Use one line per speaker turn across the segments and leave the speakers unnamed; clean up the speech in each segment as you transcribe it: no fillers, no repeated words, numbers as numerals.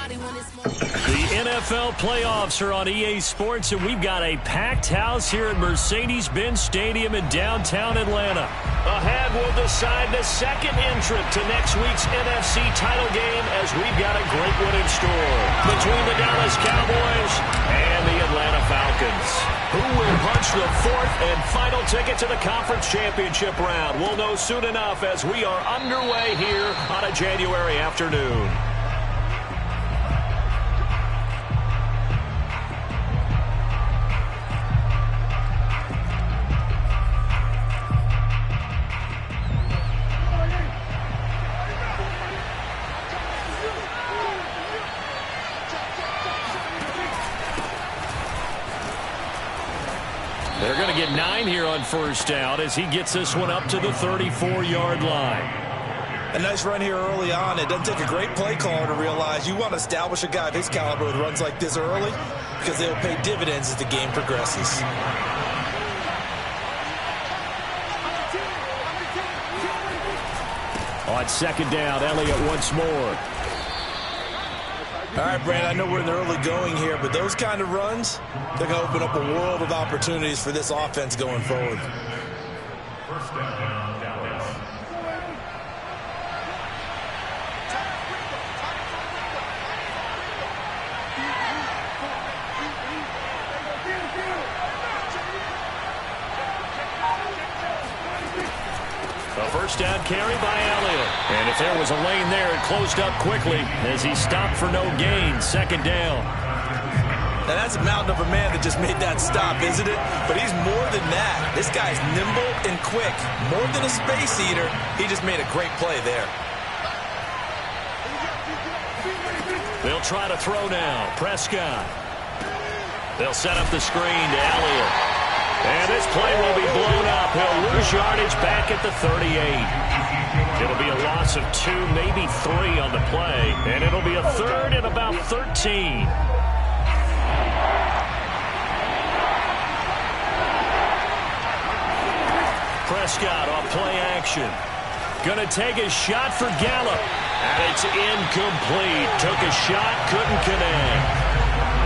The NFL playoffs are on EA Sports, and we've got a packed house here at Mercedes-Benz Stadium in downtown Atlanta. Ahead, we'll decide the second entrant to next week's NFC title game, as we've got a great one in store between the Dallas Cowboys and the Atlanta Falcons. Who will punch the fourth and final ticket to the conference championship round? We'll know soon enough as we are underway here on a January afternoon. They're going to get 9 here on first down as he gets this one up to the 34-yard line.
A nice run here early on. It doesn't take a great play caller to realize you want to establish a guy of his caliber with runs like this early because they'll pay dividends as the game progresses.
On second down, Elliott once more.
All right, Brandon, I know we're in the early going here, but those kind of runs, they're going to open up a world of opportunities for this offense going forward.
First down, Dallas.
A first down carry by Elliott. And if there was a lane there, it closed up quickly as he stopped for no gain. Second down.
Now, that's a mountain of a man that just made that stop, isn't it? But he's more than that. This guy's nimble and quick. More than a space eater, he just made a great play there.
They'll try to throw now. Prescott. They'll set up the screen to Elliott. And this play will be blown up. He'll lose yardage back at the 38. It'll be a loss of 2, maybe 3 on the play. And it'll be a third and about 13. Prescott off play action. Gonna take a shot for Gallup. And it's incomplete. Took a shot, couldn't connect.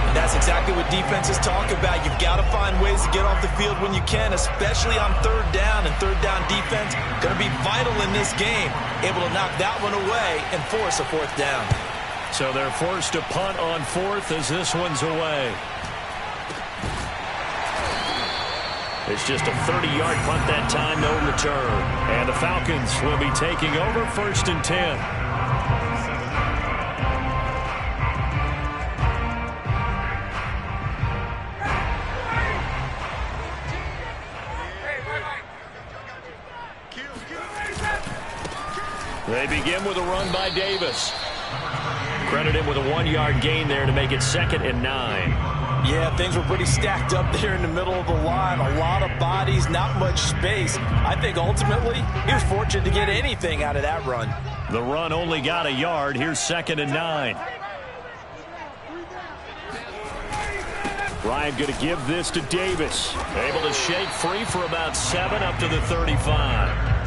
That's exactly what defenses talk about. You've got to find ways to get off the field when you can, especially on third down. And third down defense going to be vital in this game. Able to knock that one away and force a fourth down.
So they're forced to punt on fourth as this one's away. It's just a 30-yard punt that time, no return. And the Falcons will be taking over first and 10. They begin with a run by Davis. Credit him with a 1-yard gain there to make it 2nd and 9.
Yeah, things were pretty stacked up there in the middle of the line. A lot of bodies, not much space. I think ultimately he was fortunate to get anything out of that run.
The run only got a yard. Here's 2nd and 9. Ryan going to give this to Davis. Able to shake free for about 7 up to the 35.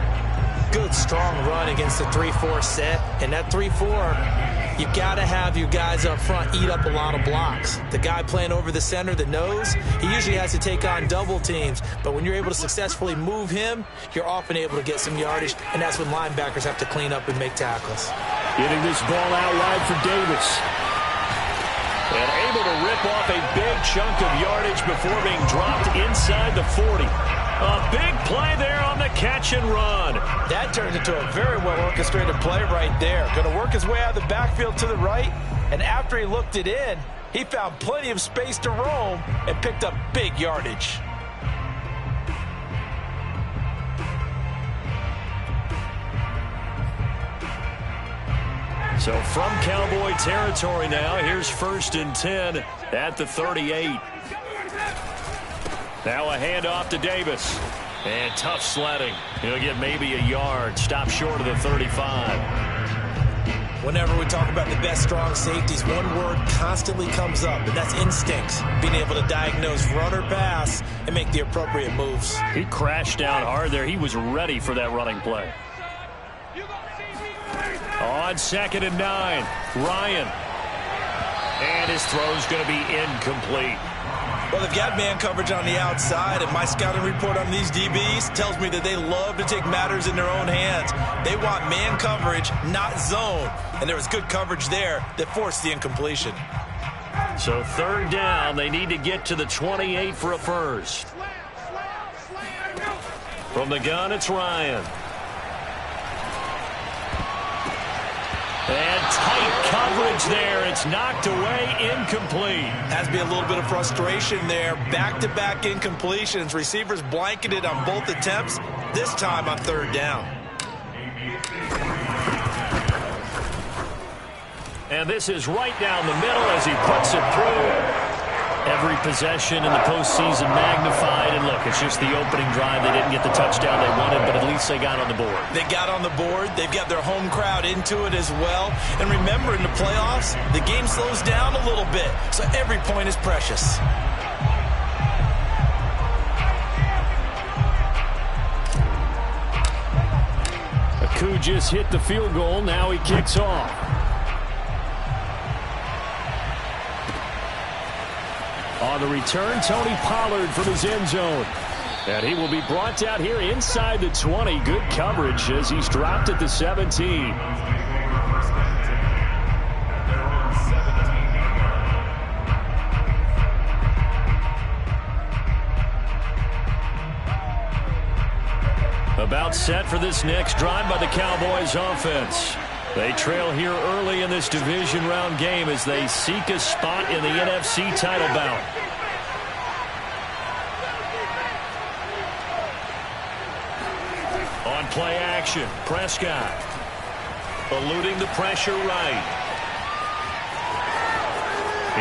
Good, strong run against the 3-4 set. And that 3-4, you got to have your guys up front eat up a lot of blocks. The guy playing over the center, the nose, he usually has to take on double teams. But when you're able to successfully move him, you're often able to get some yardage. And that's when linebackers have to clean up and make tackles.
Getting this ball out wide for Davis. And able to rip off a big chunk of yardage before being dropped inside the 40. A big play there on the catch and run.
That turned into a very well-orchestrated play right there. Going to work his way out of the backfield to the right. And after he looked it in, he found plenty of space to roam and picked up big yardage.
So from Cowboy territory now, here's 1st and 10 at the 38. Now a handoff to Davis. And tough sledding. He'll get maybe a yard. Stop short of the 35.
Whenever we talk about the best strong safeties, one word constantly comes up, and that's instincts. Being able to diagnose run or pass and make the appropriate moves.
He crashed down hard there. He was ready for that running play. On 2nd and 9, Ryan. And his throw's going to be incomplete.
Well, they've got man coverage on the outside, and my scouting report on these DBs tells me that they love to take matters in their own hands. They want man coverage, not zone. And there was good coverage there that forced the incompletion.
So third down, they need to get to the 28 for a first. From the gun, it's Ryan. And tight coverage there. It's knocked away, incomplete.
Has to be a little bit of frustration there. Back-to-back incompletions. Receivers blanketed on both attempts, this time on third down.
And this is right down the middle as he puts it through. Every possession in the postseason magnified. And look, it's just the opening drive. They didn't get the touchdown they wanted, but at least they got on the board.
They got on the board. They've got their home crowd into it as well. And remember, in the playoffs, the game slows down a little bit. So every point is precious.
Aku just hit the field goal. Now he kicks off. On the return, Tony Pollard from his end zone. And he will be brought down here inside the 20. Good coverage as he's dropped at the 17. About set for this next drive by the Cowboys offense. They trail here early in this division round game as they seek a spot in the NFC title bout. On play action, Prescott eluding the pressure right.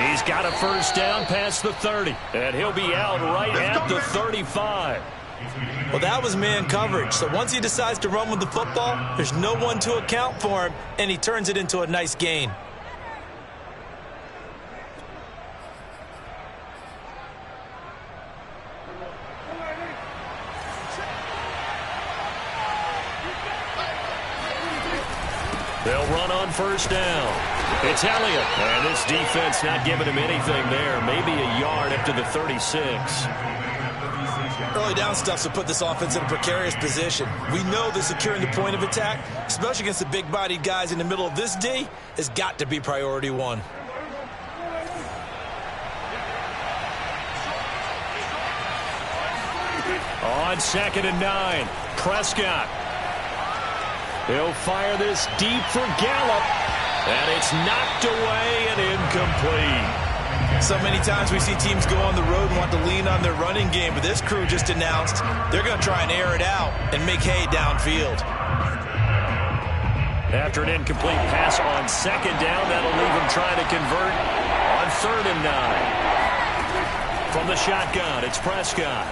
He's got a first down past the 30, and he'll be out right at the 35.
Well, that was man coverage. So once he decides to run with the football, there's no one to account for him, and he turns it into a nice gain.
They'll run on first down. It's Elliott. And this defense not giving him anything there. Maybe a yard up to the 36.
Early down stuff to put this offense in a precarious position. We know that securing the point of attack, especially against the big-bodied guys in the middle of this D, has got to be priority one.
On 2nd and 9, Prescott. He'll fire this deep for Gallup. And it's knocked away and incomplete.
So many times we see teams go on the road and want to lean on their running game, but this crew just announced they're going to try and air it out and make hay downfield.
After an incomplete pass on 2nd down, that'll leave him trying to convert on 3rd and 9. From the shotgun, it's Prescott.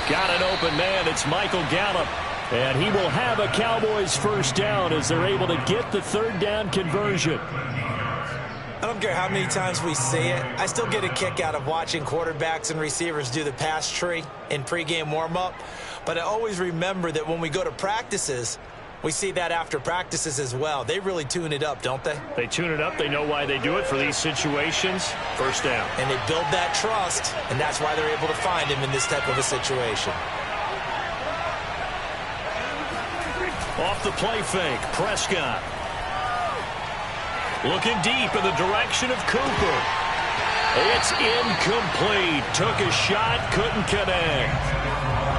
Got an open man, it's Michael Gallup. And he will have a Cowboys first down as they're able to get the 3rd down conversion.
I don't care how many times we say it, I still get a kick out of watching quarterbacks and receivers do the pass tree in pregame warm-up. But I always remember that when we go to practices, we see that after practices as well. They really tune it up, don't they?
They tune it up. They know why they do it for these situations. First down.
And they build that trust, and that's why they're able to find him in this type of a situation.
Off the play fake, Prescott. Looking deep in the direction of Cooper. It's incomplete. Took a shot, couldn't connect.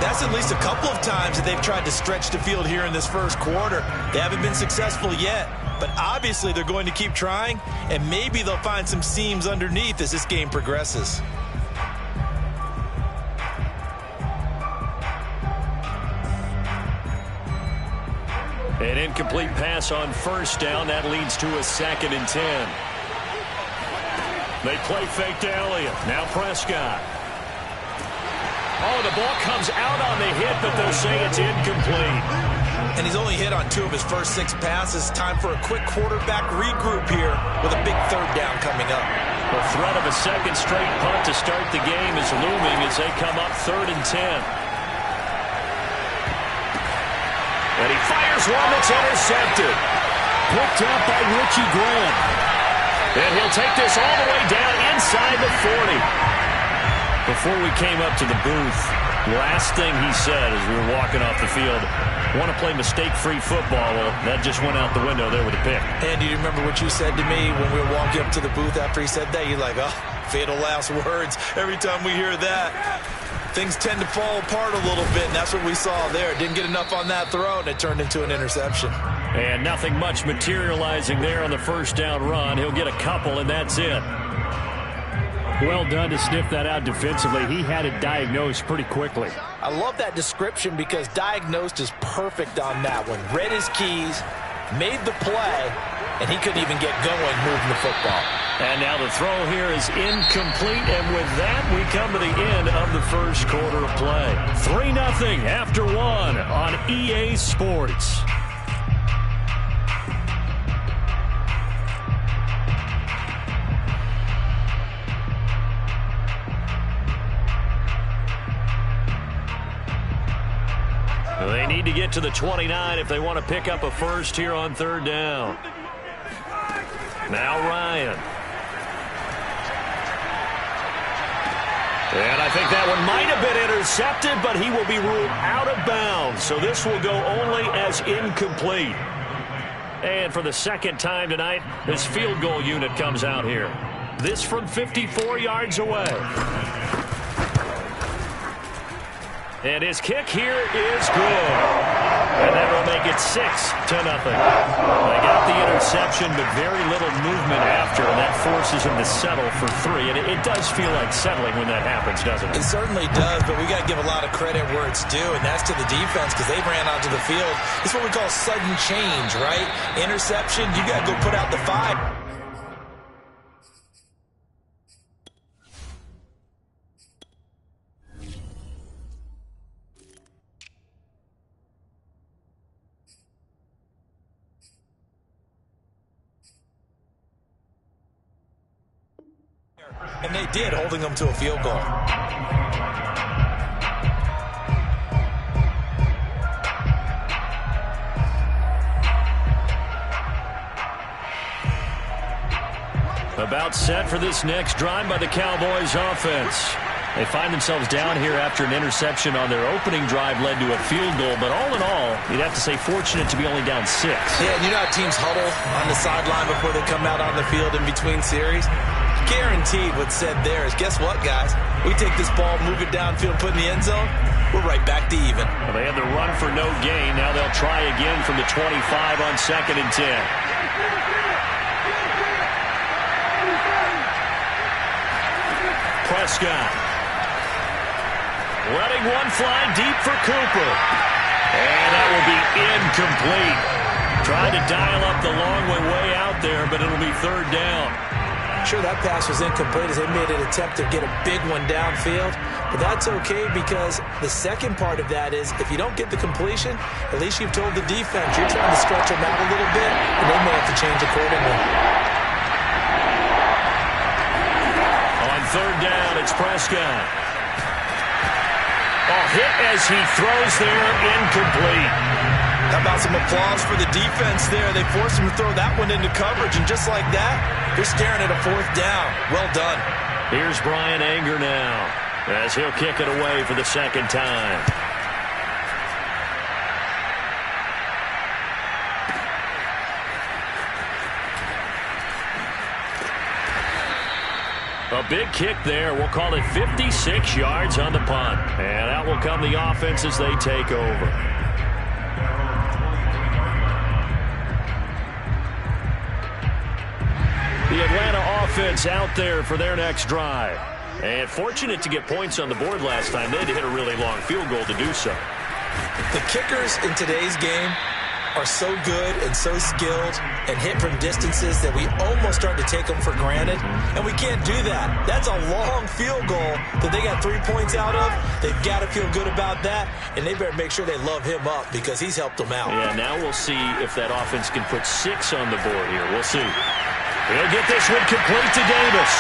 That's at least a couple of times that they've tried to stretch the field here in this first quarter. They haven't been successful yet, but obviously they're going to keep trying, and maybe they'll find some seams underneath as this game progresses.
An incomplete pass on first down. That leads to a 2nd and 10. They play fake to Elliott. Now Prescott. Oh, the ball comes out on the hit, but they'll say it's incomplete.
And he's only hit on 2 of his first 6 passes. Time for a quick quarterback regroup here with a big 3rd down coming up.
The threat of a 2nd straight punt to start the game is looming as they come up 3rd and 10. And he fires one that's intercepted. Picked up by Richie Grant. And he'll take this all the way down inside the 40. Before we came up to the booth, last thing he said as we were walking off the field, want to play mistake-free football. Well, that just went out the window there with a pick.
And do you remember what you said to me when we were walking up to the booth after he said that? You're like, oh, fatal last words. Every time we hear that, things tend to fall apart a little bit, and that's what we saw there. Didn't get enough on that throw, and it turned into an interception.
And nothing much materializing there on the first down run. He'll get a couple, and that's it. Well done to sniff that out defensively. He had it diagnosed pretty quickly.
I love that description because diagnosed is perfect on that one. Read his keys, made the play, and he couldn't even get going moving the football.
And now the throw here is incomplete, and with that, we come to the end of the first quarter of play. 3-0 after 1 on EA Sports. They need to get to the 29 if they want to pick up a first here on third down. Now Ryan. And I think that one might have been intercepted, but he will be ruled out of bounds. So this will go only as incomplete. And for the second time tonight, this field goal unit comes out here. This from 54 yards away. And his kick here is good. And that will make it 6-0. They got the interception, but very little movement after, and that forces him to settle for 3. And it does feel like settling when that happens, doesn't it?
It certainly does, but we got to give a lot of credit where it's due, and that's to the defense because they ran onto the field. It's what we call sudden change, right? Interception, you got to go put out the 5. And they did, holding them to a field goal.
About set for this next drive by the Cowboys offense. They find themselves down here after an interception on their opening drive led to a field goal. But all in all, you'd have to say fortunate to be only down 6.
Yeah, and you know how teams huddle on the sideline before they come out on the field in between series? Guaranteed what's said there is, guess what, guys? We take this ball, move it downfield, put in the end zone, we're right back to even.
Well, they had the run for no gain. Now they'll try again from the 25 on 2nd and 10. Prescott. Letting one fly deep for Cooper. And that will be incomplete. Tried to dial up the long way out there, but it'll be third down.
Sure, that pass was incomplete as they made an attempt to get a big one downfield, but that's okay because the second part of that is if you don't get the completion, at least you've told the defense you're trying to stretch them out a little bit, and they may have to change accordingly.
On third down, it's Prescott. Oh, hit as he throws there, incomplete.
How about some applause for the defense there? They forced him to throw that one into coverage, and just like that, they're staring at a 4th down. Well done.
Here's Brian Anger now as he'll kick it away for the second time. A big kick there. We'll call it 56 yards on the punt. And out will come the offense as they take over. The Atlanta offense out there for their next drive. And fortunate to get points on the board last time. They had to hit a really long field goal to do so.
The kickers in today's game are so good and so skilled and hit from distances that we almost start to take them for granted. And we can't do that. That's a long field goal that they got 3 points out of. They've got to feel good about that, and they better make sure they love him up because he's helped them out.
Yeah, now we'll see if that offense can put 6 on the board here. We'll see. He'll get this one complete to Davis.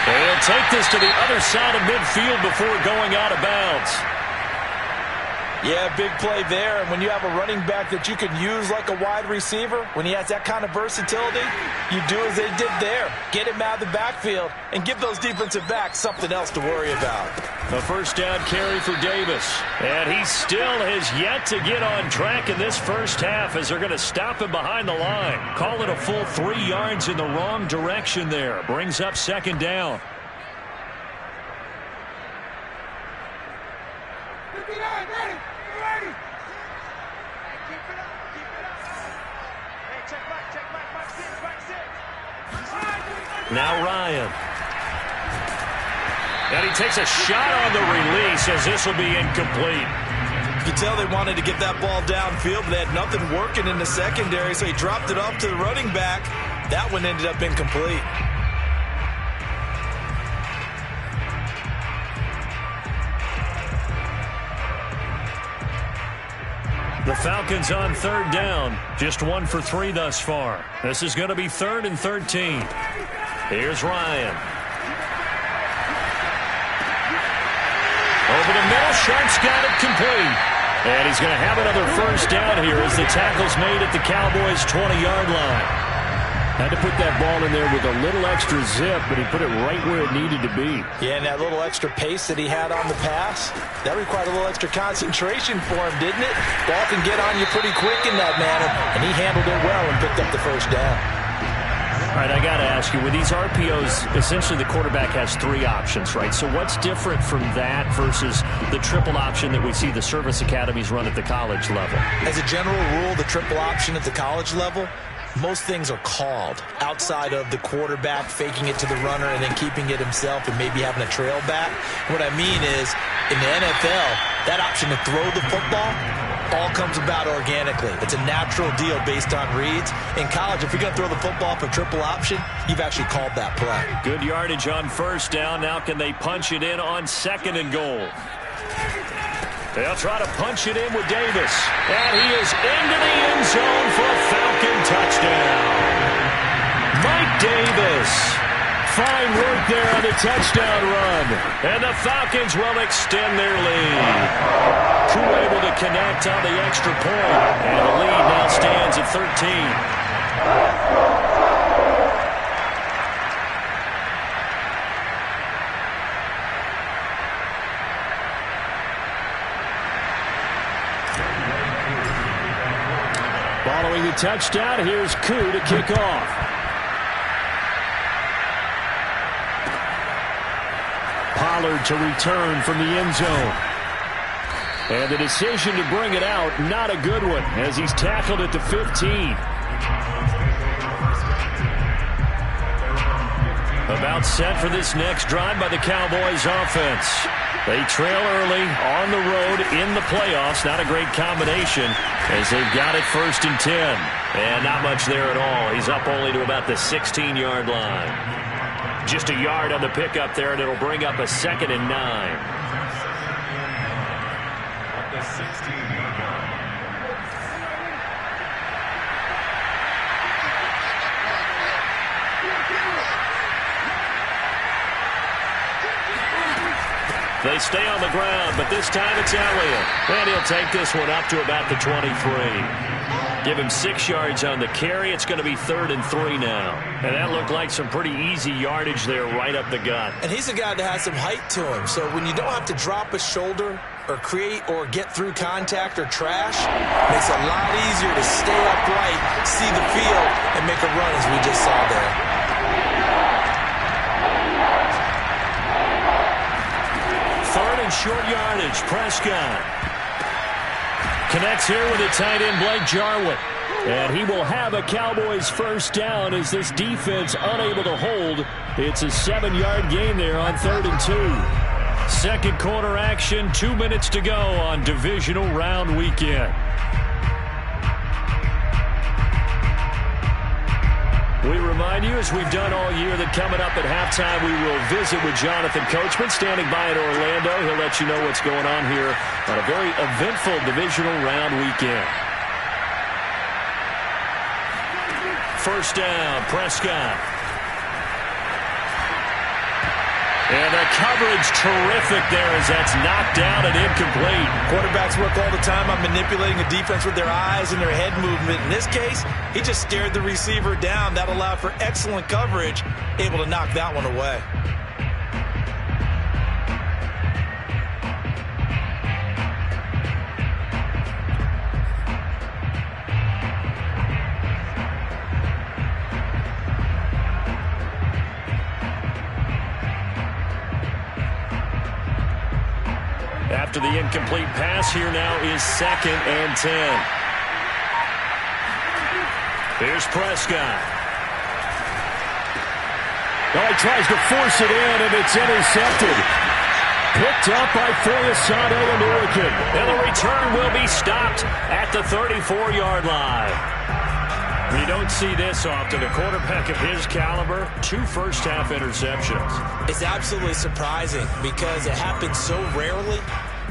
And he'll take this to the other side of midfield before going out of bounds.
Yeah, big play there. And when you have a running back that you can use like a wide receiver, when he has that kind of versatility, you do as they did there. Get him out of the backfield and give those defensive backs something else to worry about.
A first down carry for Davis. And he still has yet to get on track in this first half as they're going to stop him behind the line. Call it a full 3 yards in the wrong direction there. Brings up second down. Now Ryan. And he takes a shot on the release as this will be incomplete.
You can tell they wanted to get that ball downfield, but they had nothing working in the secondary, so he dropped it off to the running back. That one ended up incomplete.
The Falcons on third down. Just 1 for 3 thus far. This is going to be 3rd and 13. Here's Ryan. Over the middle, Sharp's got it complete. And he's going to have another first down here as the tackle's made at the Cowboys' 20-yard line. Had to put that ball in there with a little extra zip, but he put it right where it needed to be.
Yeah, and that little extra pace that he had on the pass, that required a little extra concentration for him, didn't it? Ball can get on you pretty quick in that manner, and he handled it well and picked up the first down.
All right, I got to ask you, with these RPOs, essentially the quarterback has 3 options, right? So what's different from that versus the triple option that we see the service academies run at the college level?
As a general rule, the triple option at the college level, most things are called outside of the quarterback faking it to the runner and then keeping it himself and maybe having a trail back. What I mean is, in the NFL, that option to throw the football all comes about organically. It's a natural deal based on reads. In college, if you're going to throw the football for triple option, you've actually called that play.
Good yardage on first down. Now can they punch it in on 2nd and goal? They'll try to punch it in with Davis. And he is into the end zone for a Falcon touchdown. Mike Davis. Fine work there on the touchdown run. And the Falcons will extend their lead. Koo able to connect on the extra point. And the lead now stands at 13. Following the touchdown, here's Koo to kick off. Pollard to return from the end zone. And the decision to bring it out, not a good one, as he's tackled at the 15. About set for this next drive by the Cowboys offense. They trail early on the road in the playoffs. Not a great combination as they've got it 1st and 10. And not much there at all. He's up only to about the 16-yard line. Just a yard on the pickup there, and it'll bring up a 2nd and 9. They stay on the ground, but this time it's Elliott. And he'll take this one up to about the 23. Give him 6 yards on the carry. It's going to be 3rd and 3 now. And that looked like some pretty easy yardage there right up the gut.
And he's a guy that has some height to him. So when you don't have to drop a shoulder or create or get through contact or trash, it makes it a lot easier to stay upright, see the field, and make a run as we just saw there.
Short yardage, Prescott connects here with a tight end, Blake Jarwin, and he will have a Cowboys first down as this defense unable to hold. It's a 7-yard gain there on 3rd and 2. Second quarter action, 2 minutes to go on divisional round weekend. We remind you, as we've done all year, that coming up at halftime, we will visit with Jonathan Coachman, standing by in Orlando. He'll let you know what's going on here on a very eventful divisional round weekend. First down, Prescott. And the coverage terrific there as that's knocked down and incomplete.
Quarterbacks work all the time on manipulating a defense with their eyes and their head movement. In this case, he just stared the receiver down. That allowed for excellent coverage, able to knock that one away.
After the incomplete pass, here now is 2nd and 10. Here's Prescott. Oh, he tries to force it in, and it's intercepted. Picked up by Foyesade Oluokun. And the return will be stopped at the 34-yard line. You don't see this often. A quarterback of his caliber, 2 first-half interceptions.
It's absolutely surprising because it happens so rarely.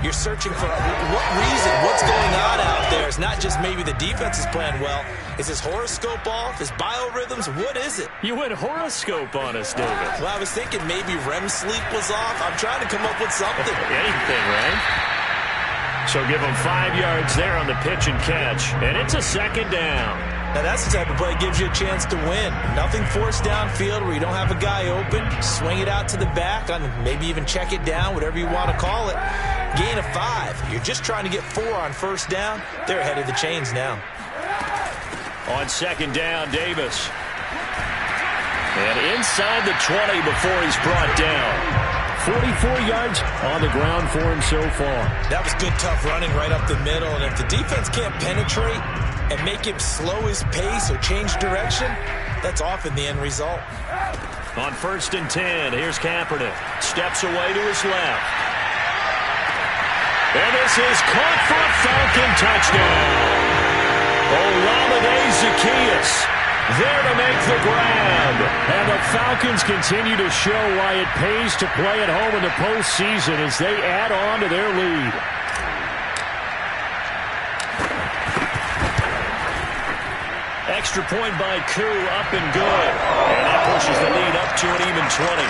You're searching for what reason, what's going on out there. It's not just maybe the defense is playing well. Is his horoscope off? His biorhythms? What is it?
You went horoscope on us, David.
Well, I was thinking maybe REM sleep was off. I'm trying to come up with something.
Anything, right? So give him 5 yards there on the pitch and catch. And it's a 2nd down.
Now, that's the type of play that gives you a chance to win. Nothing forced downfield where you don't have a guy open. Swing it out to the back, on maybe even check it down, whatever you want to call it. Gain of 5. You're just trying to get 4 on first down. They're ahead of the chains now.
On 2nd down, Davis. And inside the 20 before he's brought down. 44 yards on the ground for him so far. That was good, tough running right up the middle. And if the defense can't penetrate and make him slow his pace or change direction, that's often the end result. On 1st and 10, here's Kaepernick. Steps away to his left. And this is caught for a Falcon touchdown. Olamide Zaccheaus there to make the grab. And the Falcons continue to show why it pays to play at home in the postseason as they add on to their lead. Extra point by Koo, up and good. And that pushes the lead up to an even 20.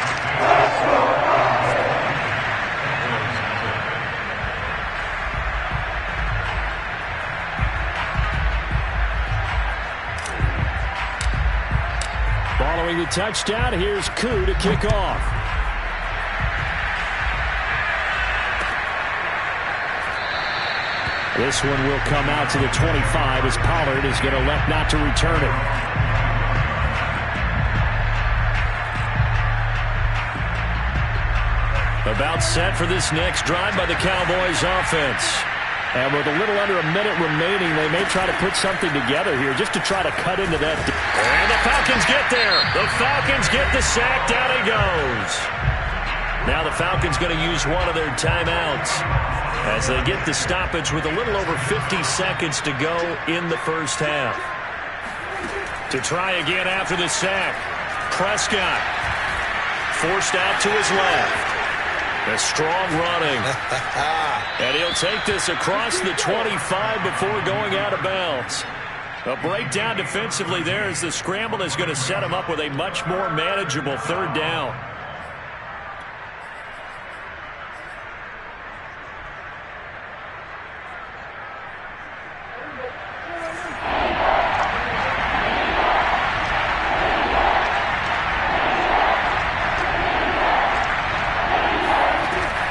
Following the touchdown, here's Koo to kick off. This one will come out to the 25 as Pollard is going to elect not to return it. About set for this next drive by the Cowboys offense. And with a little under a minute remaining, they may try to put something together here just to try to cut into that. And the Falcons get there. The Falcons get the sack. Down he goes. Now the Falcons going to use one of their timeouts as they get the stoppage with a little over 50 seconds to go in the first half. To try again after the sack, Prescott forced out to his left. A strong running. And he'll take this across the 25 before going out of bounds. A breakdown defensively there as the scramble is going to set him up with a much more manageable 3rd down.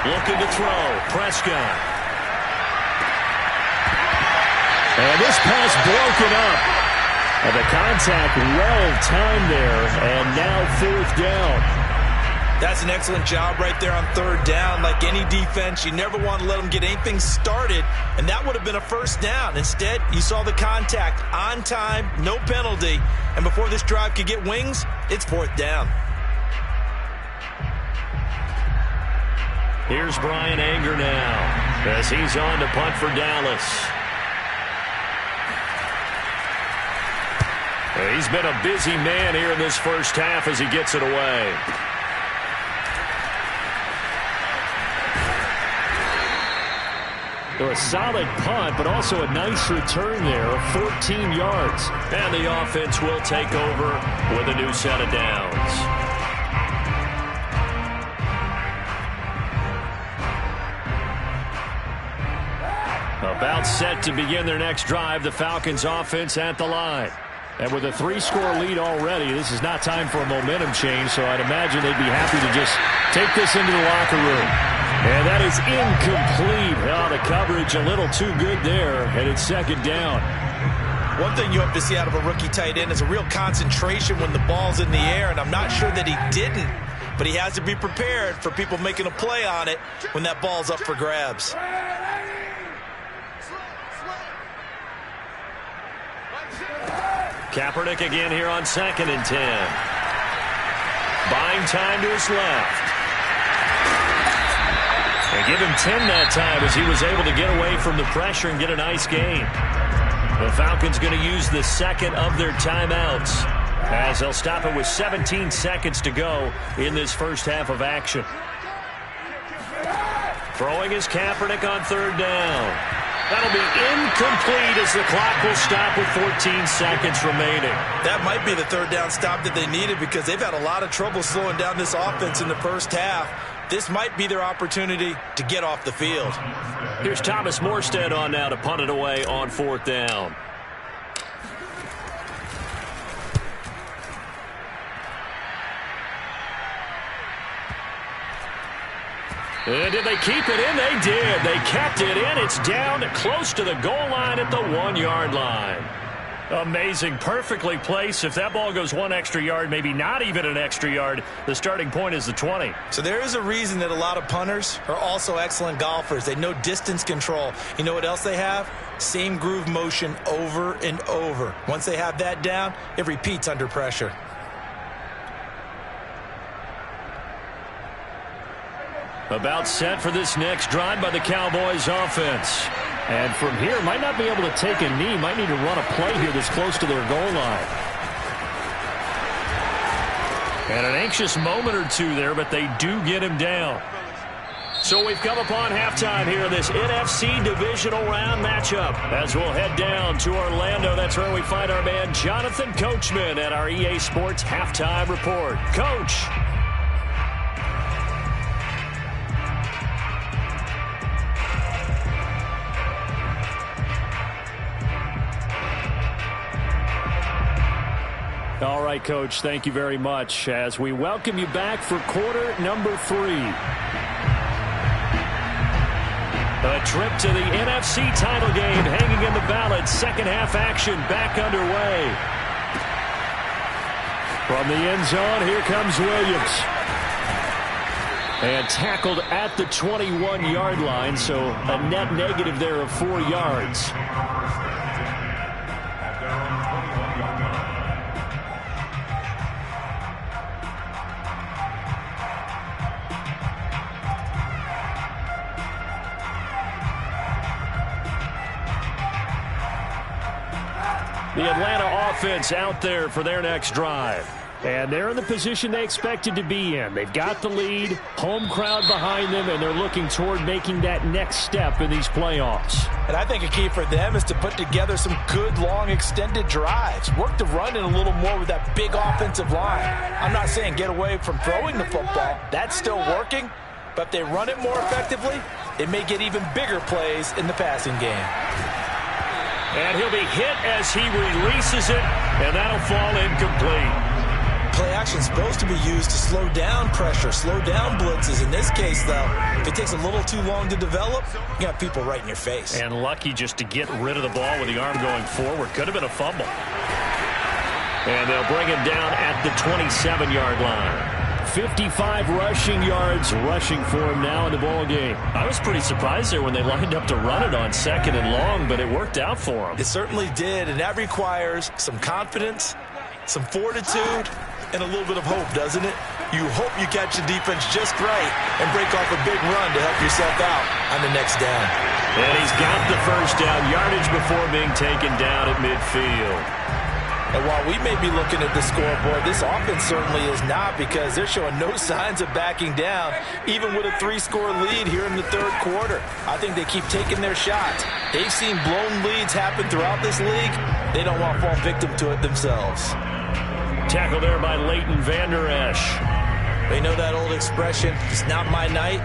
Looking to throw, Prescott. And this pass broken up. And the contact well-timed there, and now 4th down. That's an excellent job right there on 3rd down. Like any defense, you never want to let them get anything started, and that would have been a 1st down. Instead, you saw the contact on time, no penalty, and before this drive could get wings, it's 4th down. Here's Bryan Anger now as he's on to punt for Dallas. He's been a busy man here in this first half as he gets it away. A solid punt, but also a nice return there of 14 yards. And the offense will take over with a new set of downs. set to begin their next drive. The Falcons offense at the line. And with a 3-score lead already, this is not time for a momentum change, so I'd imagine they'd be happy to just take this into the locker room. And that is incomplete. Oh, the coverage a little too good there, and it's second down.
One thing you hope to see out of a rookie tight end is a real concentration when the ball's in the air, and I'm not sure that he didn't, but he has to be prepared for people making a play on it when that ball's up for grabs.
Kaepernick again here on 2nd and 10. Buying time to his left. And give him 10 that time as he was able to get away from the pressure and get a nice gain. The Falcons going to use the second of their timeouts as they'll stop it with 17 seconds to go in this first half of action. Throwing is Kaepernick on 3rd down. That'll be incomplete as the clock will stop with 14 seconds remaining.
That might be the 3rd down stop that they needed because they've had a lot of trouble slowing down this offense in the first half. This might be their opportunity to get off the field.
Here's Thomas Morstead on now to punt it away on 4th down. And did they keep it in? They did. They kept it in. It's down close to the goal line at the 1-yard line. Amazing. Perfectly placed. If that ball goes 1 extra yard, maybe not even an extra yard, the starting point is the 20.
So there is a reason that a lot of punters are also excellent golfers. They know distance control. You know what else they have? Same groove motion over and over. Once they have that down, it repeats under pressure.
About set for this next drive by the Cowboys offense. And from here, might not be able to take a knee. Might need to run a play here that's close to their goal line. And an anxious moment or two there, but they do get him down. So we've come upon halftime here in this NFC divisional round matchup. As we'll head down to Orlando, that's where we find our man Jonathan Coachman at our EA Sports Halftime Report. Coach. All right, Coach, thank you very much as we welcome you back for quarter number 3. A trip to the NFC title game hanging in the balance. Second half action back underway. From the end zone, here comes Williams. And tackled at the 21-yard line, so a net negative there of 4 yards. The Atlanta offense out there for their next drive. And they're in the position they expected to be in. They've got the lead, home crowd behind them, and they're looking toward making that next step in these playoffs.
And I think a key for them is to put together some good, long, extended drives. Work the run in a little more with that big offensive line. I'm not saying get away from throwing the football. That's still working. But if they run it more effectively, it may get even bigger plays in the passing game.
And he'll be hit as he releases it, and that'll fall incomplete.
Play action is supposed to be used to slow down pressure, slow down blitzes. In this case, though, if it takes a little too long to develop, you got people right in your face.
And lucky just to get rid of the ball with the arm going forward. Could have been a fumble. And they'll bring him down at the 27-yard line. 55 rushing yards rushing for him now in the ball game. I was pretty surprised there when they lined up to run it on 2nd and long, but it worked out for him.
It certainly did, and that requires some confidence, some fortitude, and a little bit of hope, doesn't it? You hope you catch the defense just right and break off a big run to help yourself out on the next down.
And he's got the first down yardage before being taken down at midfield.
And while we may be looking at the scoreboard, this offense certainly is not, because they're showing no signs of backing down, even with a 3-score lead here in the 3rd quarter. I think they keep taking their shots. They've seen blown leads happen throughout this league. They don't want to fall victim to it themselves.
Tackle there by Leighton Vander Esch.
They know that old expression, it's not my night.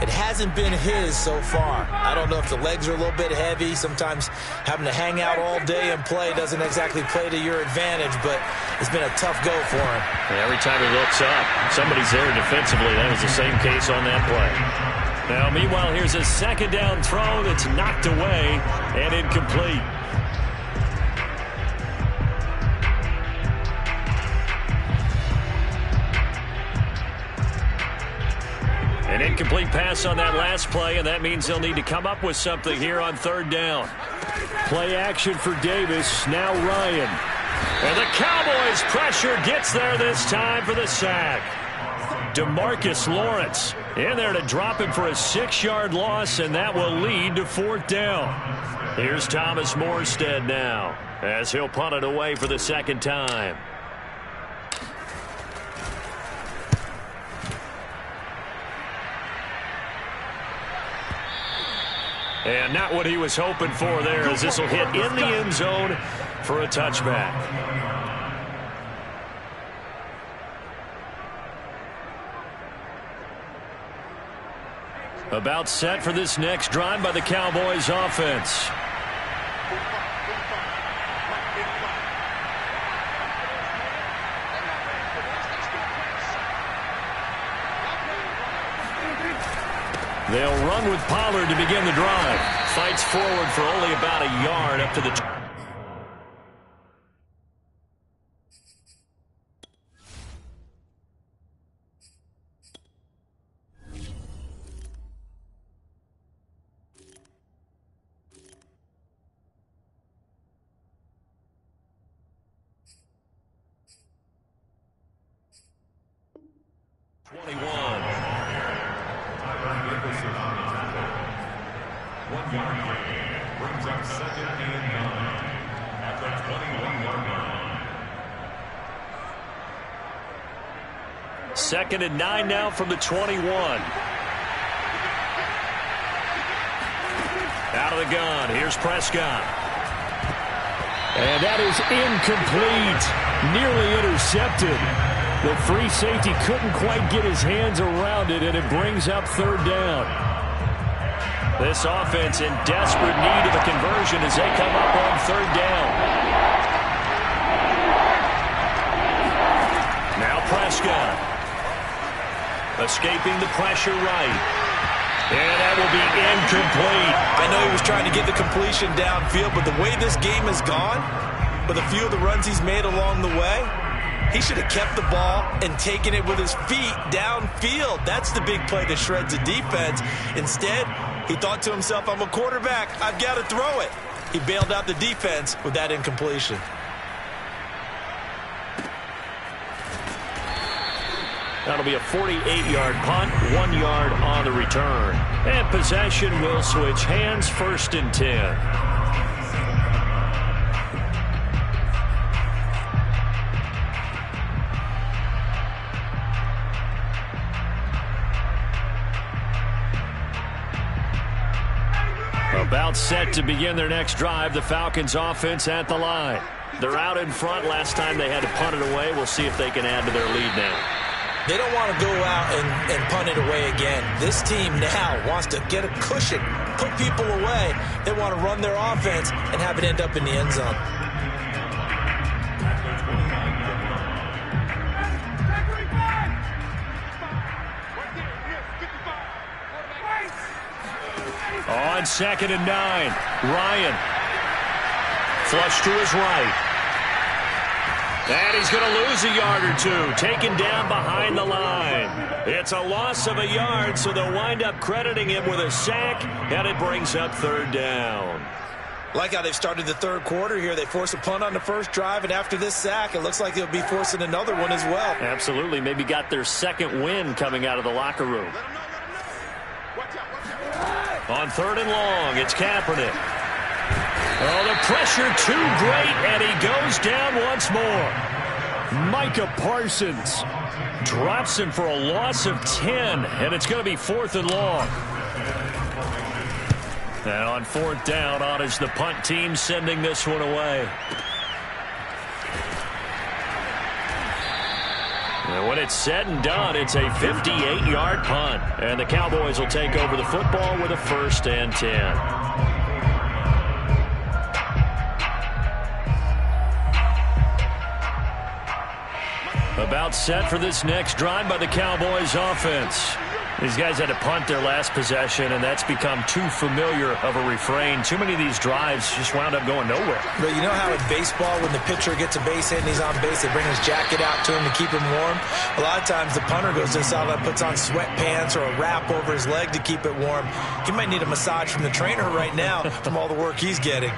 It hasn't been his so far. I don't know if the legs are a little bit heavy. Sometimes having to hang out all day and play doesn't exactly play to your advantage, but it's been a tough go for him.
And every time he looks up, somebody's there defensively. That was the same case on that play. Now, meanwhile, here's a second down throw that's knocked away and incomplete. An incomplete pass on that last play, and that means they'll need to come up with something here on third down. Play action for Davis. Now Ryan. And the Cowboys' pressure gets there this time for the sack. DeMarcus Lawrence in there to drop him for a 6-yard loss, and that will lead to fourth down. Here's Thomas Morstead now as he'll punt it away for the second time. And not what he was hoping for there, as this will hit in the end zone for a touchback. About set for this next drive by the Cowboys offense. They'll run with Pollard to begin the drive. Fights forward for only about a yard up to the... Second and 9 now from the 21. Out of the gun. Here's Prescott. And that is incomplete. Nearly intercepted. The free safety couldn't quite get his hands around it, and it brings up third down. This offense in desperate need of a conversion as they come up on third down. Now Prescott. Escaping the pressure right. And that will be incomplete.
I know he was trying to get the completion downfield, but the way this game has gone, with a few of the runs he's made along the way, he should have kept the ball and taken it with his feet downfield. That's the big play that shreds the defense. Instead, he thought to himself, I'm a quarterback. I've got to throw it. He bailed out the defense with that incompletion.
That'll be a 48-yard punt, 1 yard on the return. And possession will switch hands, first and 10. About set to begin their next drive, the Falcons offense at the line. They're out in front. Last time they had to punt it away. We'll see if they can add to their lead now.
They don't want to go out and punt it away again. This team now wants to get a cushion, put people away. They want to run their offense and have it end up in the end zone.
On second and 9, Ryan. Flush to his right. And he's going to lose a yard or two, taken down behind the line. It's a loss of a yard, so they'll wind up crediting him with a sack, and it brings up third down.
Like how they've started the third quarter here. They force a punt on the first drive, and after this sack, it looks like they'll be forcing another one as well.
Absolutely. Maybe got their second win coming out of the locker room. On third and long, it's Kaepernick. Oh, the pressure too great, and he goes down once more. Micah Parsons drops him for a loss of 10, and it's going to be fourth and long. And on fourth down, on is the punt team sending this one away. And when it's said and done, it's a 58-yard punt. And the Cowboys will take over the football with a 1st and 10. About set for this next drive by the Cowboys offense. These guys had to punt their last possession, and that's become too familiar of a refrain. Too many of these drives just wound up going nowhere.
But you know how in baseball, when the pitcher gets a base hit and he's on base, they bring his jacket out to him to keep him warm? A lot of times the punter goes to the sideline, puts on sweatpants or a wrap over his leg to keep it warm. He might need a massage from the trainer right now from all the work he's getting.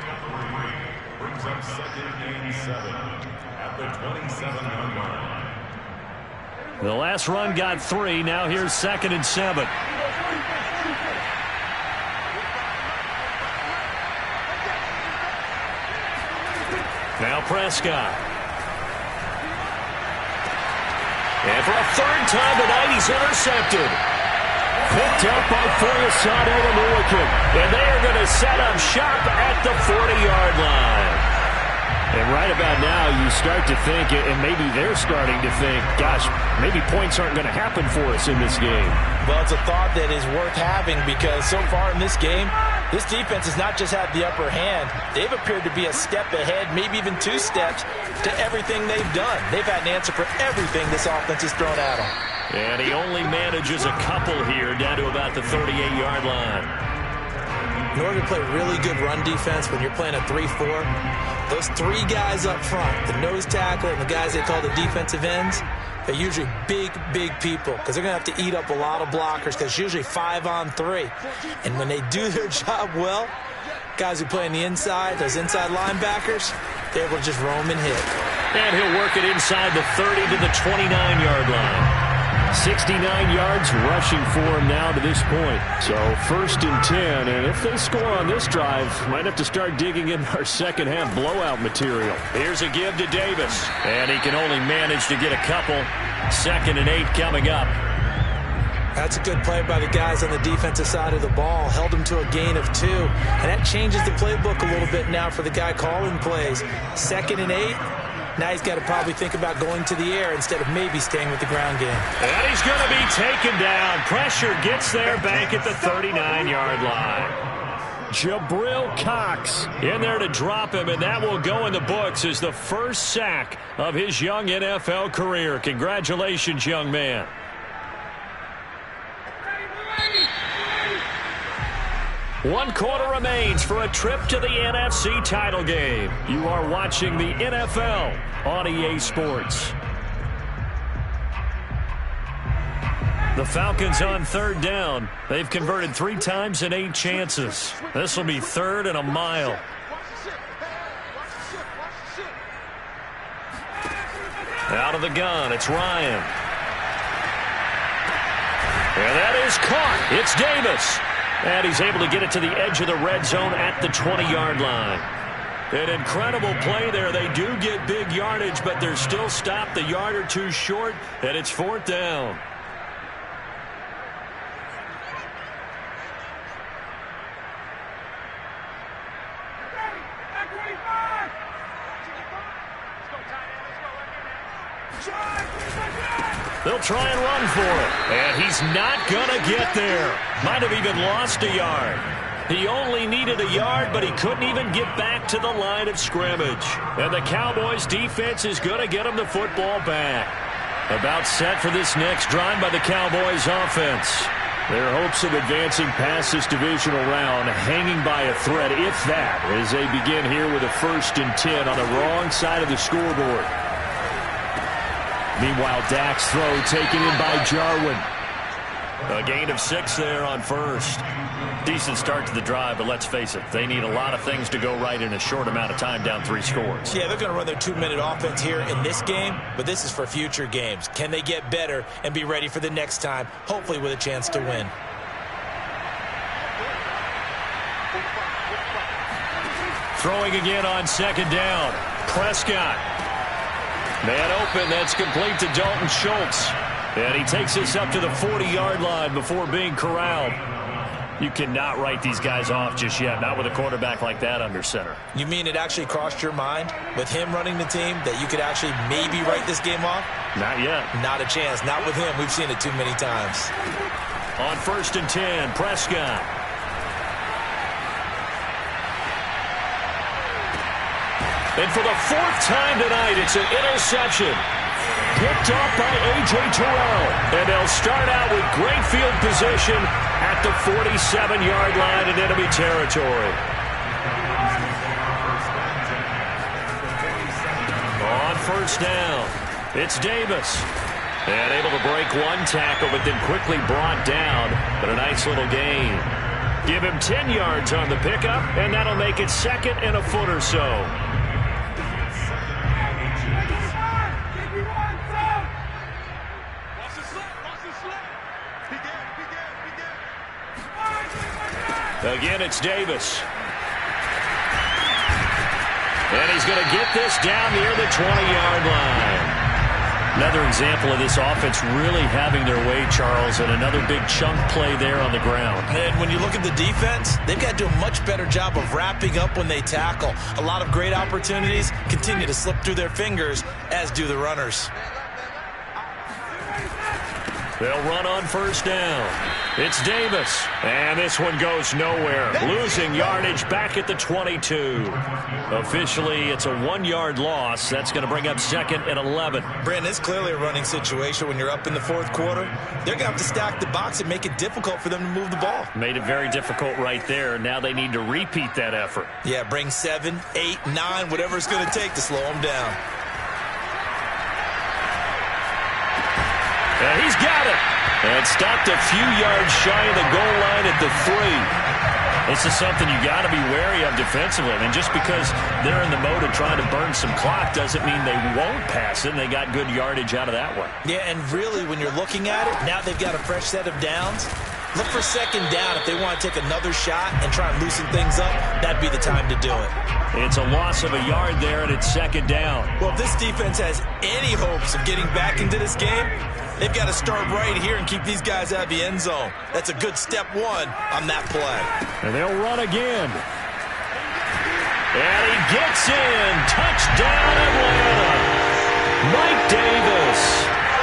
Brings up 2nd and 7 at the 27-yard line.
The last run got 3. Now here's 2nd and 7. Now Prescott. And for a 3rd time tonight, he's intercepted. Picked up by Foyesade Oluokun. And they are going to set up shop at the 40-yard line. And right about now, you start to think, and maybe they're starting to think, gosh, maybe points aren't going to happen for us in this game.
Well, it's a thought that is worth having because so far in this game, this defense has not just had the upper hand. They've appeared to be a step ahead, maybe even 2 steps, to everything they've done. They've had an answer for everything this offense has thrown at them.
And he only manages a couple here down to about the 38-yard line.
In order to play really good run defense when you're playing a 3-4, those 3 guys up front, the nose tackle and the guys they call the defensive ends, they're usually big people because they're going to have to eat up a lot of blockers because it's usually 5-on-3. And when they do their job well, guys who play on the inside, those inside linebackers, they're able to just roam and hit.
And he'll work it inside the 30 to the 29-yard line. 69 yards rushing for him now to this point. So 1st and 10, and if they score on this drive, might have to start digging in our second half blowout material. Here's a give to Davis, and he can only manage to get a couple. 2nd and 8 coming up.
That's a good play by the guys on the defensive side of the ball. Held them to a gain of 2, and that changes the playbook a little bit now for the guy calling plays. 2nd and 8. Now he's got to probably think about going to the air instead of maybe staying with the ground game.
And he's going to be taken down. Pressure gets there back at the 39-yard line. Jabril Cox in there to drop him, and that will go in the books as the first sack of his young NFL career. Congratulations, young man. One quarter remains for a trip to the NFC title game. You are watching the NFL on EA Sports. The Falcons on 3rd down. They've converted 3 times in 8 chances. This will be 3rd and a mile. Out of the gun, it's Ryan. And that is caught. It's Davis. And he's able to get it to the edge of the red zone at the 20-yard line. An incredible play there. They do get big yardage, but they're still stopped a yard or 2 short, and it's 4th down. They'll try and run for it. And he's not going to get there. Might have even lost a yard. He only needed a yard, but he couldn't even get back to the line of scrimmage. And the Cowboys defense is going to get him the football back. About set for this next drive by the Cowboys offense. Their hopes of advancing past this divisional round hanging by a thread, if that, as they begin here with a 1st and 10 on the wrong side of the scoreboard. Meanwhile, Dak's throw taken in by Jarwin. A gain of 6 there on 1st. Decent start to the drive, but let's face it, they need a lot of things to go right in a short amount of time, down 3 scores.
Yeah, they're going to run their 2-minute offense here in this game, but this is for future games. Can they get better and be ready for the next time, hopefully with a chance to win?
Throwing again on 2nd down. Prescott. Man open, that's complete to Dalton Schultz. And he takes this up to the 40-yard line before being corralled. You cannot write these guys off just yet, not with a quarterback like that under center.
You mean it actually crossed your mind with him running the team that you could actually maybe write this game off?
Not yet.
Not a chance. Not with him. We've seen it too many times.
On 1st and 10, Prescott. And for the 4th time tonight, it's an interception. Picked off by A.J. Terrell. And they'll start out with great field position at the 47-yard line in enemy territory. On 1st down, it's Davis. And able to break one tackle, but then quickly brought down. But a nice little gain. Give him 10 yards on the pickup, and that'll make it 2nd and a foot or so. Again, it's Davis. And he's going to get this down near the 20-yard line. Another example of this offense really having their way, Charles, and another big chunk play there on the ground.
And when you look at the defense, they've got to do a much better job of wrapping up when they tackle. A lot of great opportunities continue to slip through their fingers, as do the runners.
They'll run on 1st down. It's Davis. And this one goes nowhere. Losing yardage back at the 22. Officially, it's a 1-yard loss. That's going to bring up 2nd and 11.
Brandon, it's clearly a running situation when you're up in the 4th quarter. They're going to have to stack the box and make it difficult for them to move the ball.
Made it very difficult right there. Now they need to repeat that effort.
Yeah, bring 7, 8, 9, whatever it's going to take to slow them down.
And he's got it. And stopped a few yards shy of the goal line at the 3. This is something you got to be wary of defensively. I mean, just because they're in the mode of trying to burn some clock doesn't mean they won't pass it. And they got good yardage out of that one.
Yeah, and really, when you're looking at it, now they've got a fresh set of downs. Look for 2nd down. If they want to take another shot and try and loosen things up, that'd be the time to do it.
It's a loss of a yard there, and it's 2nd down.
Well, if this defense has any hopes of getting back into this game, they've got to start right here and keep these guys out of the end zone. That's a good step 1 on that play.
And they'll run again. And he gets in. Touchdown, Atlanta. Mike Davis.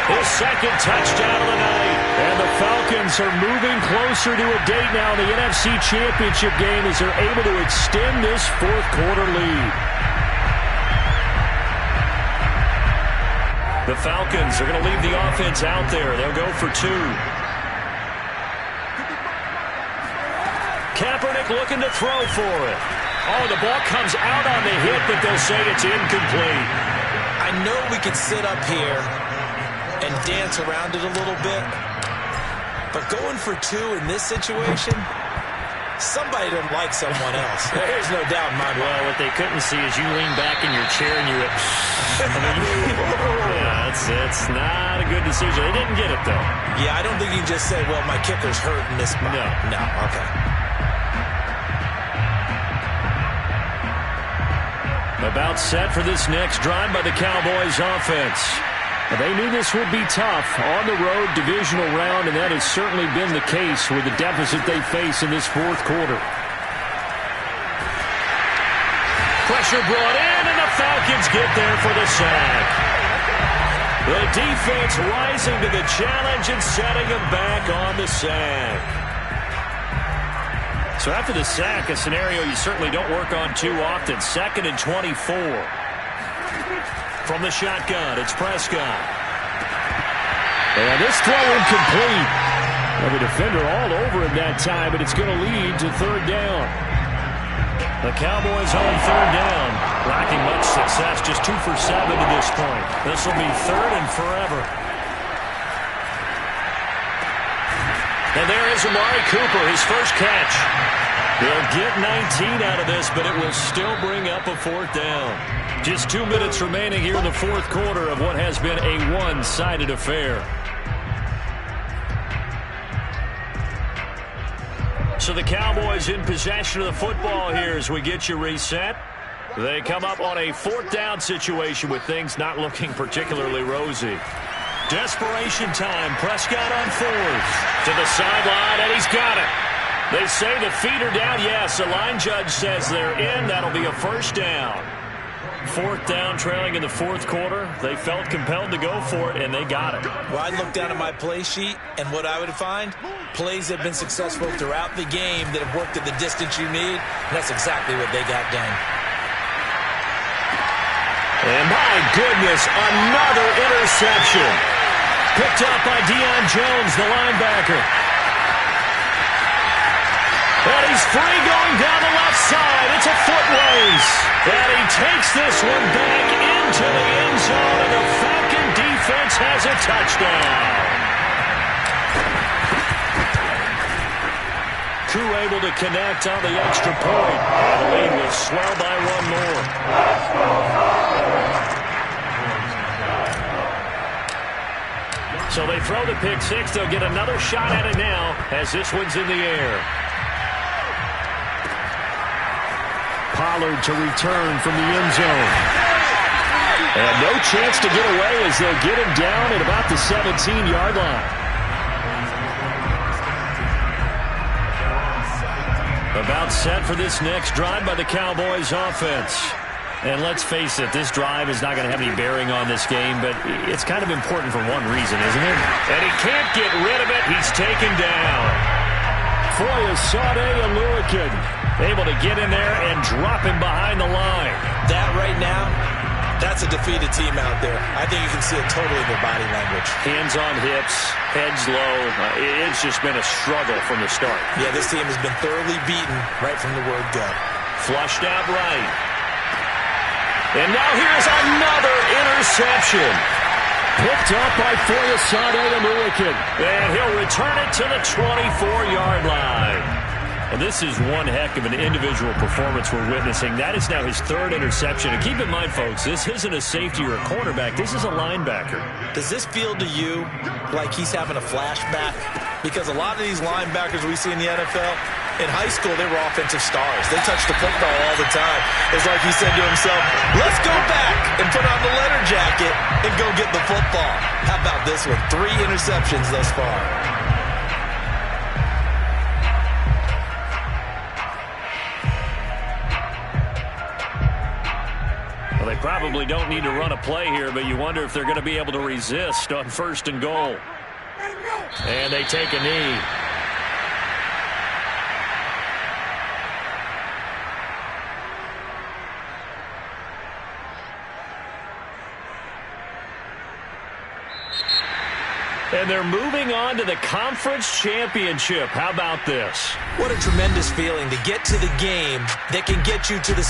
His 2nd touchdown of the night. And the Falcons are moving closer to a date now in the NFC Championship game as they're able to extend this 4th quarter lead. The Falcons are going to leave the offense out there. They'll go for 2. Kaepernick looking to throw for it. Oh, the ball comes out on the hit, but they'll say it's incomplete.
I know we could sit up here and dance around it a little bit, but going for 2 in this situation, somebody doesn't like someone else. There's no doubt in my mind.
Well, what they couldn't see is you lean back in your chair and you went, yeah, it's not a good decision. They didn't get it, though.
Yeah, I don't think you can just say, well, my kicker's hurt in this spot. No, okay.
About set for this next drive by the Cowboys offense. They knew this would be tough on the road divisional round, and that has certainly been the case with the deficit they face in this 4th quarter. Pressure brought in, and the Falcons get there for the sack. The defense rising to the challenge and setting them back on the sack. So after the sack, a scenario you certainly don't work on too often. 2nd and 24. From the shotgun, it's Prescott. And this throw incomplete. Well, the defender all over him that time, but it's going to lead to 3rd down. The Cowboys on 3rd down. Lacking much success, just 2 for 7 to this point. This will be 3rd and forever. And there is Amari Cooper, his first catch. They'll get 19 out of this, but it will still bring up a 4th down. Just 2 minutes remaining here in the 4th quarter of what has been a one-sided affair. So the Cowboys in possession of the football here as we get you reset. They come up on a 4th down situation with things not looking particularly rosy. Desperation time. Prescott on 4th. To the sideline, and he's got it. They say the feet are down. Yes, the line judge says they're in. That'll be a first down. Fourth down, trailing in the fourth quarter. They felt compelled to go for it, and they got it.
Well, I'd look down at my play sheet, and what I would find, plays that have been successful throughout the game that have worked at the distance you need, and that's exactly what they got done.
And my goodness, another interception. Picked up by Deion Jones, the linebacker. And he's free going down the left side. It's a foot race. And he takes this one back into the end zone, and the Falcon defense has a touchdown. Koo able to connect on the extra point. And the lead will swell by one more. So they throw the pick six. They'll get another shot at it now as this one's in the air. Pollard to return from the end zone. And no chance to get away as they'll get him down at about the 17-yard line. About set for this next drive by the Cowboys offense. And let's face it, this drive is not going to have any bearing on this game, but it's kind of important for one reason, isn't it? And he can't get rid of it. He's taken down. Foyesade Oluokun able to get in there and drop him behind the line.
That right now, that's a defeated team out there. I think you can see it totally in their body language.
Hands on hips, heads low. It's just been a struggle from the start.
Yeah, this team has been thoroughly beaten right from the word go.
Flushed out right. And now here's another interception. Picked up by Foyesade Oluokun. And he'll return it to the 24-yard line. And this is one heck of an individual performance we're witnessing. That is now his third interception. And keep in mind, folks, this isn't a safety or a cornerback. This is a linebacker.
Does this feel to you like he's having a flashback? Because a lot of these linebackers we see in the NFL, in high school, they were offensive stars. They touched the football all the time. It's like he said to himself, let's go back and put on the leather jacket and go get the football. How about this one? 3 interceptions thus far.
Well, they probably don't need to run a play here, but you wonder if they're going to be able to resist on first and goal. And they take a knee. And they're moving on to the conference championship. How about this?
What a tremendous feeling to get to the game that can get you to the